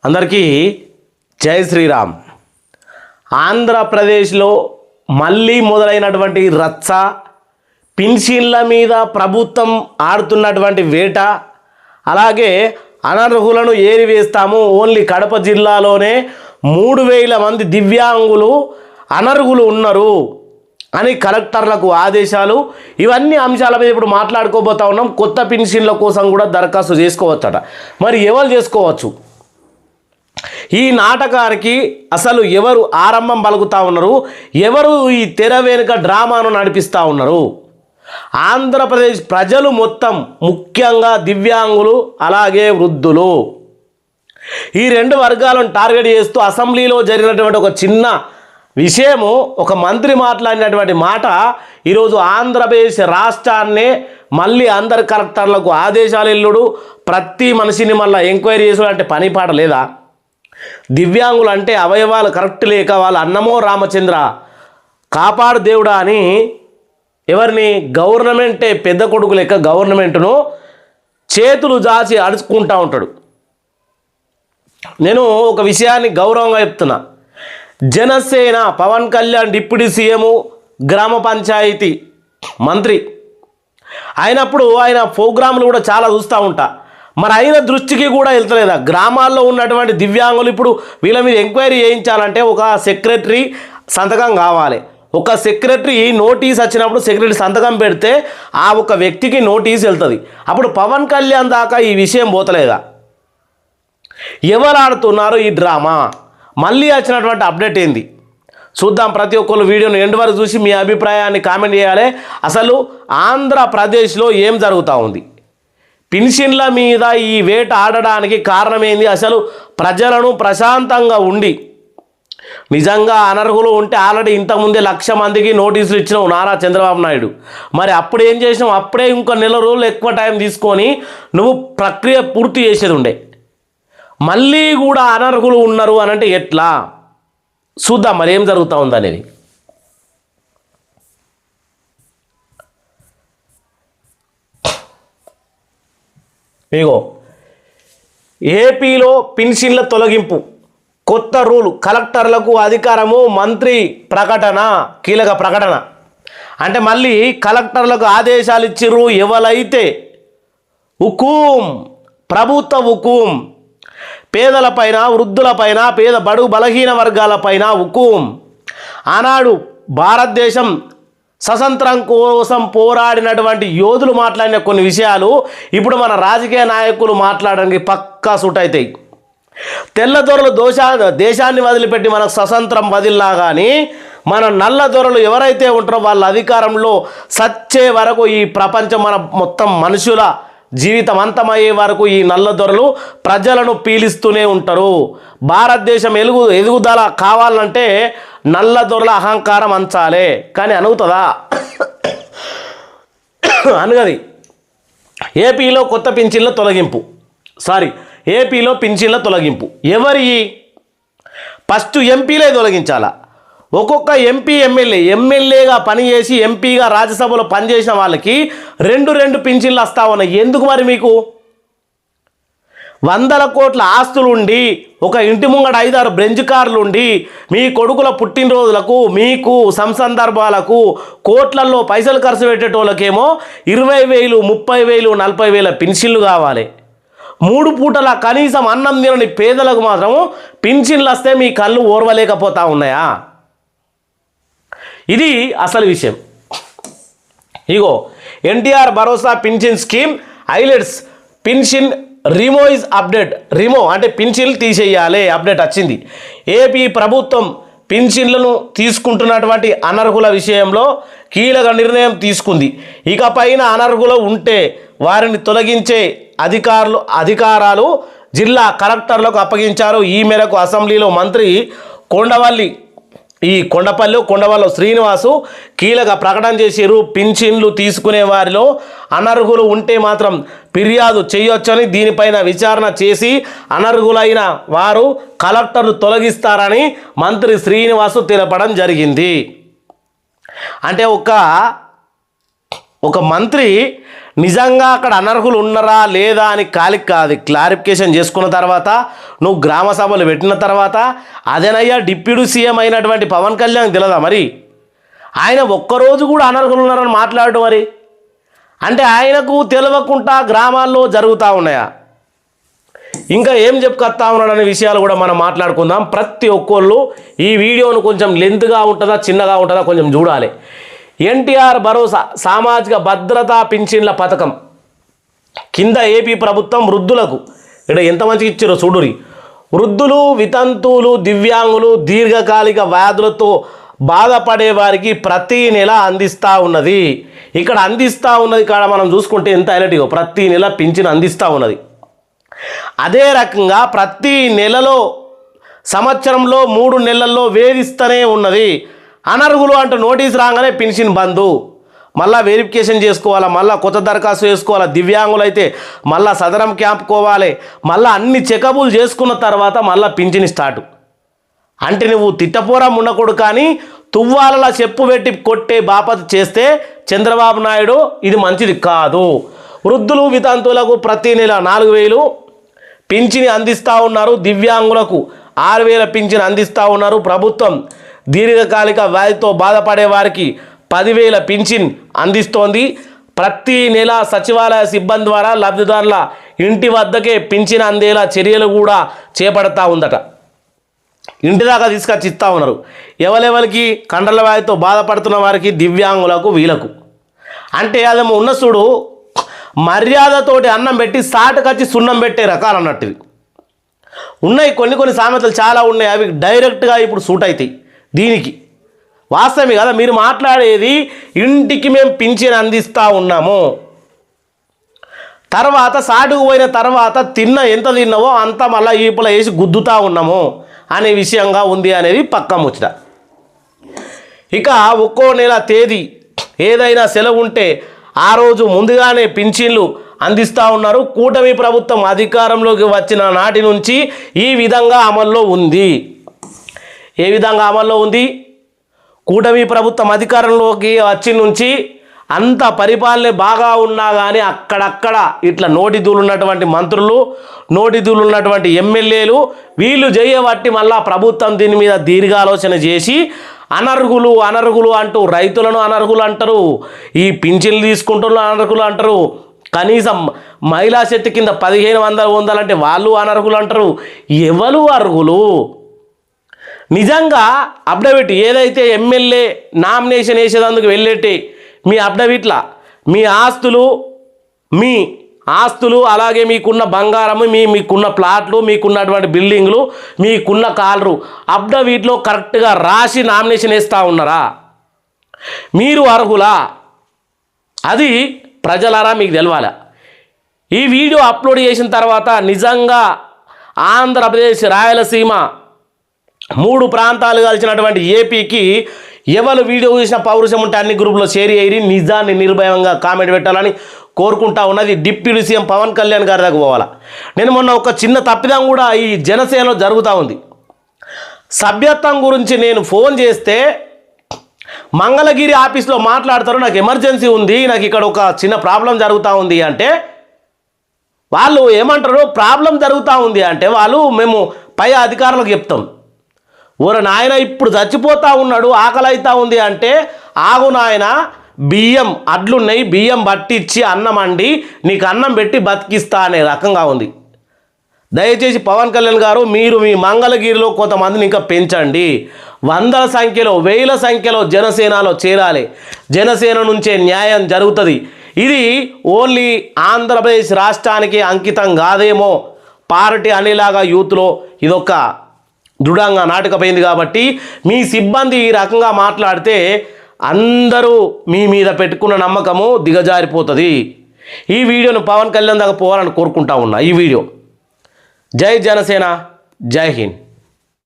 అందరికీ జై శ్రీరామ్. ఆంధ్రప్రదేశ్లో మళ్ళీ మొదలైనటువంటి రచ్చ, పింఛన్ల మీద ప్రభుత్వం ఆడుతున్నటువంటి వేట, అలాగే అనర్హులను ఏరివేస్తాము. ఓన్లీ కడప జిల్లాలోనే 3000 మంది దివ్యాంగులు అనర్హులు ఉన్నారు అని కలెక్టర్లకు ఆదేశాలు. ఇవన్నీ అంశాల మీద ఇప్పుడు మాట్లాడుకోబోతా ఉన్నాం. కొత్త పింఛన్ల కోసం కూడా దరఖాస్తు చేసుకోవచ్చట. మరి ఎవరు చేసుకోవచ్చు? ఈ నాటకానికి అసలు ఎవరు ఆరంభం పలుకుతా ఉన్నారు? ఎవరు ఈ తెర వెనుక డ్రామాను నడిపిస్తూ ఉన్నారు? ఆంధ్రప్రదేశ్ ప్రజలు మొత్తం, ముఖ్యంగా దివ్యాంగులు అలాగే వృద్ధులు, ఈ 2 వర్గాలను టార్గెట్ చేస్తూ అసెంబ్లీలో జరిగినటువంటి ఒక చిన్న విషయము, ఒక మంత్రి మాట్లాడినటువంటి మాట ఈరోజు ఆంధ్రప్రదేశ్ రాష్ట్రాన్నే మళ్ళీ అందరు కలెక్టర్లకు ఆదేశాలు ఇల్లుడు, ప్రతి మనిషిని మళ్ళీ ఎంక్వైరీ చేసుడు అంటే పని పాట లేదా? దివ్యాంగులు అంటే అవయవాలు కరెక్ట్ లేక వాళ్ళ అన్నమో రామచంద్ర కాపాడు దేవుడా అని ఎవరిని గవర్నమెంటే పెద్ద కొడుకు లెక్క గవర్నమెంట్ను చేతులు జాచి అడుచుకుంటూ ఉంటాడు. నేను ఒక విషయాన్ని గౌరవంగా చెప్తున్నా. జనసేన పవన్ కళ్యాణ్ డిప్యూటీ సీఎం, గ్రామ పంచాయతీ మంత్రి అయినప్పుడు ఆయన ప్రోగ్రాంలు కూడా చాలా చూస్తూ ఉంటా. మరి ఆయన దృష్టికి కూడా వెళ్తలేదా? గ్రామాల్లో ఉన్నటువంటి దివ్యాంగులు ఇప్పుడు వీళ్ళ మీద ఎంక్వైరీ చేయించాలంటే ఒక సెక్రటరీ సంతకం కావాలి. ఒక సెక్రటరీ నోటీస్ వచ్చినప్పుడు సెక్రటరీ సంతకం పెడితే ఆ ఒక వ్యక్తికి నోటీస్ వెళ్తుంది. అప్పుడు పవన్ కళ్యాణ్ దాకా ఈ విషయం పోతలేదా? ఎవరు ఆడుతున్నారు ఈ డ్రామా? మళ్ళీ వచ్చినటువంటి అప్డేట్ ఏంది చూద్దాం. ప్రతి ఒక్కరు వీడియోని ఎండ్ వరకు చూసి మీ అభిప్రాయాన్ని కామెంట్ చేయాలి. అసలు ఆంధ్రప్రదేశ్లో ఏం జరుగుతూ ఉంది? పింఛన్ల మీద ఈ వేట ఆడడానికి కారణమేంది? అసలు ప్రజలను ప్రశాంతంగా ఉండి, నిజంగా అనర్హులు ఉంటే ఆల్రెడీ ఇంతకుముందే 1,00,000 మందికి నోటీసులు ఇచ్చినావు నారా చంద్రబాబు నాయుడు. మరి అప్పుడు ఏం చేసినావు? అప్పుడే ఇంకో 4 రోజులు ఎక్కువ టైం తీసుకొని నువ్వు ప్రక్రియ పూర్తి చేసేది ఉండే. మళ్ళీ కూడా అనర్హులు ఉన్నారు అని అంటే ఎట్లా? చూద్దాం మరి ఏం జరుగుతూ ఉందనేది. ఇగో ఏపీలో పింఛన్ల తొలగింపు కొత్త రూల్, కలెక్టర్లకు అధికారము, మంత్రి ప్రకటన, కీలక ప్రకటన. అంటే మళ్ళీ కలెక్టర్లకు ఆదేశాలు ఇచ్చిర్రు. ఎవరైతే హుకుం, ప్రభుత్వ హుకుం, పేదలపైన, వృద్ధులపైన, పేద బడుగు బలహీన వర్గాలపైన హుకుం. ఆనాడు భారతదేశం స్వతంత్రం కోసం పోరాడినటువంటి యోధులు మాట్లాడిన కొన్ని విషయాలు ఇప్పుడు మన రాజకీయ నాయకులు మాట్లాడడానికి పక్కా సూట్ అవుతాయి. తెల్లదొరలు దేశాన్ని వదిలిపెట్టి మనకు స్వతంత్రం వదిలినా కానీ మన నల్ల దొరలు ఎవరైతే ఉంటారో వాళ్ళ అధికారంలో సచ్చే వరకు ఈ ప్రపంచం, మన మొత్తం మనుషుల జీవితం అంతమయ్యే వరకు ఈ నల్ల దొరలు ప్రజలను పీలిస్తూనే ఉంటారు. భారతదేశం ఎదుగుదల కావాలంటే నల్ల దొరల అహంకారం అంచాలే, కానీ అనుగుతుందా? అనగది. ఏపీలో కొత్త పింఛన్ల తొలగింపు, ఏపీలో పింఛన్ల తొలగింపు ఎవరి? ఫస్ట్ ఎంపీలే తొలగించాలా? ఒక్కొక్క ఎంపీ, ఎమ్మెల్యేగా పనిచేసి ఎంపీగా రాజ్యసభలో పనిచేసిన వాళ్ళకి 2 పింఛన్లు వస్తా ఉన్నాయి. ఎందుకు మరి? మీకు 100 కోట్ల ఆస్తులుండి, ఒక ఇంటి ముంగడ 5-6 బ్రెంజ్ కార్లుండి, మీ కొడుకుల పుట్టినరోజులకు, మీకు సందర్భాలకు కోట్లల్లో పైసలు ఖర్చు పెట్టేటోళ్ళకేమో 20,000, 30,000, 40,000 పింఛన్లు కావాలి. 3 పూటల కనీసం అన్నం తినని పేదలకు మాత్రం పింఛన్లు వస్తే మీ కళ్ళు ఓర్వలేకపోతా ఉన్నాయా? ఇది అసలు విషయం. ఇగో ఎన్టీఆర్ భరోసా పింఛన్ స్కీమ్ హైలైట్స్, పింఛన్ రిమో ఇస్ అప్డేట్. రిమో అంటే పింఛన్లు తీసేయాలి, అప్డేట్ వచ్చింది. ఏపీ ప్రభుత్వం పింఛన్లను తీసుకుంటున్నటువంటి అనర్హుల విషయంలో కీలక నిర్ణయం తీసుకుంది. ఇకపైన అనర్హులు ఉంటే వారిని తొలగించే అధికారాలు జిల్లా కలెక్టర్లకు అప్పగించారు. ఈ మేరకు అసెంబ్లీలో మంత్రి కొండపల్లి శ్రీనివాసు కీలక ప్రకటన చేశారు. పింఛన్లు తీసుకునే వారిలో అనర్హులు ఉంటే మాత్రం ఫిర్యాదు చేయొచ్చని, దీనిపైన విచారణ చేసి అనర్హులైన వారు కలెక్టర్లు తొలగిస్తారని మంత్రి శ్రీనివాసు తెలపడం జరిగింది. అంటే ఒక మంత్రి నిజంగా అక్కడ అనర్హులు ఉన్నారా లేదా అని క్లారిఫికేషన్ చేసుకున్న తర్వాత నువ్వు గ్రామ సభలు పెట్టిన తర్వాత అదేనయ్యా డిప్యూటీ సీఎం అయినటువంటి పవన్ కళ్యాణ్ తెలియదా మరి? ఆయన ఒక్కరోజు కూడా అనర్హులు ఉన్నారని మాట్లాడడం మరి అంటే ఆయనకు తెలియకుండా గ్రామాల్లో జరుగుతూ ఉన్నాయా? ఇంకా ఏం చెప్పుకొస్తా ఉన్నాడనే విషయాలు కూడా మనం మాట్లాడుకుందాం. ప్రతి ఒక్కళ్ళు ఈ వీడియోను కొంచెం లెంత్గా ఉంటుందా చిన్నగా ఉంటుందా కొంచెం చూడాలి. ఎన్టీఆర్ భరోసా సామాజిక భద్రతా పింఛన్ల పథకం కింద ఏపీ ప్రభుత్వం వృద్ధులకు ఇక్కడ ఎంత మంచిగా ఇచ్చారో చూడురి. వృద్ధులు, వితంతువులు, దివ్యాంగులు, దీర్ఘకాలిక వ్యాధులతో బాధపడే వారికి ప్రతి నెల అందిస్తూ ఉన్నది. ఇక్కడ అందిస్తూ ఉన్నది కాడ మనం చూసుకుంటే ఎంత హైలైట్గా ప్రతి నెల పింఛన్ అందిస్తూ ఉన్నది. అదే రకంగా ప్రతి నెలలో సంవత్సరంలో 3 నెలల్లో వేధిస్తూనే ఉన్నది. అనర్హులు అంటూ నోటీస్ రాగానే పెన్షన్ బంధు, మళ్ళీ వెరిఫికేషన్ చేసుకోవాలా, మళ్ళీ కొత్త దరఖాస్తు చేసుకోవాలా, దివ్యాంగులు అయితే మళ్ళీ సదరం క్యాంప్ కోవాలి, మళ్ళీ అన్ని చెకబులు చేసుకున్న తర్వాత మళ్ళీ పింఛన్ స్టార్ట్. అంటే నువ్వు తిట్టపోరం ఉండకూడదు కానీ తువ్వాలలా చెప్పు పెట్టి కొట్టే బాపతి చేస్తే చంద్రబాబు నాయుడు ఇది మంచిది కాదు. వృద్ధులు, వితంతువులకు ప్రతి నెల 4,000 పింఛని అందిస్తూ ఉన్నారు. దివ్యాంగులకు 6,000 పింఛన్ అందిస్తూ ఉన్నారు ప్రభుత్వం. దీర్ఘకాలిక వ్యాధితో బాధపడే వారికి 10,000 పింఛన్ అందిస్తోంది. ప్రతి నెల సచివాలయ సిబ్బంది ద్వారా లబ్ధిదారుల ఇంటి వద్దకే పింఛన్ అందేలా చర్యలు కూడా చేపడతా ఉందట. ఇంటి దాకా తీసుకొచ్చి ఇస్తూ ఉన్నారు. ఎవరెవరికి కండల వ్యాధితో బాధపడుతున్న వారికి, దివ్యాంగులకు, వీళ్ళకు. అంటే అదేమో ఉన్న చూడు మర్యాదతోటి అన్నం పెట్టి సాటుకొచ్చి సున్నం పెట్టే రకాలు అన్నట్టు ఉన్నాయి. కొన్ని సామెతలు చాలా ఉన్నాయి, అవి డైరెక్ట్గా ఇప్పుడు సూట్ అవుతాయి దీనికి. వాస్తవమే కదా మీరు మాట్లాడేది. ఇంటికి మేము పింఛన్ అందిస్తూ ఉన్నాము, తర్వాత సాటుకు పోయిన తర్వాత ఎంత తిన్నావో అంత మళ్ళీ ఈపుల వేసి గుద్దుతూ ఉన్నాము అనే విషయంగా ఉంది అనేది పక్కా ముచ్చట. ఇక ఒక్కో నెల తేదీ ఏదైనా సెలవు ఉంటే ఆ రోజు ముందుగానే పింఛన్లు అందిస్తూ ఉన్నారు. కూటమి ప్రభుత్వం అధికారంలోకి వచ్చిన నాటి నుంచి ఈ విధంగా అమల్లో ఉంది. ఏ విధంగా అమల్లో ఉంది? కూటమి ప్రభుత్వం అధికారంలోకి వచ్చిన నుంచి అంత పరిపాలన బాగా ఉన్నా కానీ అక్కడక్కడ ఇట్లా నోటిదూలు ఉన్నటువంటి మంత్రులు, నోటిదూలు ఉన్నటువంటి ఎమ్మెల్యేలు వీళ్ళు చేయబట్టి మళ్ళా ప్రభుత్వం దీని మీద దీర్ఘాలోచన చేసి అనర్హులు అంటూ రైతులను అనర్హులు అంటారు, ఈ పింఛన్లు తీసుకుంటున్న అనర్హులు అంటారు, కనీసం మహిళా శక్తి కింద 1,500 అంటే వాళ్ళు అనర్హులు అంటారు. ఎవరు అర్హులు? నిజంగా అప్డేట్ ఏదైతే ఎమ్మెల్యే నామినేషన్ వేసేందుకు వెళ్ళేటి మీ అప్డేట్ల మీ ఆస్తులు అలాగే మీకున్న బంగారము, మీకున్న ప్లాట్లు, మీకున్నటువంటి బిల్డింగ్లు, మీకున్న కాలరు అప్డేట్లో కరెక్ట్గా రాసి నామినేషన్ వేస్తూ ఉన్నారా? మీరు అర్హులా? అది ప్రజలారా మీకు తెలవాలా. ఈ వీడియో అప్లోడ్ చేసిన తర్వాత నిజంగా ఆంధ్రప్రదేశ్, రాయలసీమ 3 ప్రాంతాలు కలిసినటువంటి ఏపీకి ఎవరు వీడియో చూసిన పౌరుషం ఉంటే అన్ని గ్రూపులో షేర్ అయ్యి నిజాన్ని నిర్భయంగా కామెంట్ పెట్టాలని కోరుకుంటా ఉన్నది. డిప్యూటీ సీఎం పవన్ కళ్యాణ్ గారి దాకా పోవాలా. నేను మొన్న ఒక చిన్న తప్పిదం కూడా ఈ జనసేనలో జరుగుతూ ఉంది. సభ్యత్వం గురించి నేను ఫోన్ చేస్తే మంగళగిరి ఆఫీస్లో మాట్లాడతారు, నాకు ఎమర్జెన్సీ ఉంది, నాకు ఇక్కడ ఒక చిన్న ప్రాబ్లం జరుగుతూ ఉంది అంటే వాళ్ళు ఏమంటారు? ప్రాబ్లం జరుగుతూ ఉంది అంటే మేము పై అధికారులకు చెప్తాం. ఊర నాయన ఇప్పుడు చచ్చిపోతూ ఉన్నాడు, ఆకలి అవుతూ ఉంది అంటే ఆగు నాయన, బియ్యం అడ్లున్నాయి, బియ్యం పట్టించి అన్నం వండి నీకు అన్నం పెట్టి బతికిస్తా అనే రకంగా ఉంది. దయచేసి పవన్ కళ్యాణ్ గారు మీరు మీ మంగళగిరిలో కొంతమందిని ఇంకా పెంచండి. 100ల సంఖ్యలో 1000ల సంఖ్యలో జనసేనలో చేరాలి. జనసేన నుంచే న్యాయం జరుగుతుంది. ఇది ఓన్లీ ఆంధ్రప్రదేశ్ రాష్ట్రానికి అంకితం కాదేమో, పార్టీ అనేలాగా యూత్లో ఇదొక దృఢంగా నాటకపోయింది. కాబట్టి మీ సిబ్బంది ఈ రకంగా మాట్లాడితే అందరూ మీ మీద పెట్టుకున్న నమ్మకము దిగజారిపోతుంది. ఈ వీడియోను పవన్ కళ్యాణ్ దాకా పోవాలని కోరుకుంటా ఉన్నా. ఈ వీడియో జై జనసేన, జై హింద్.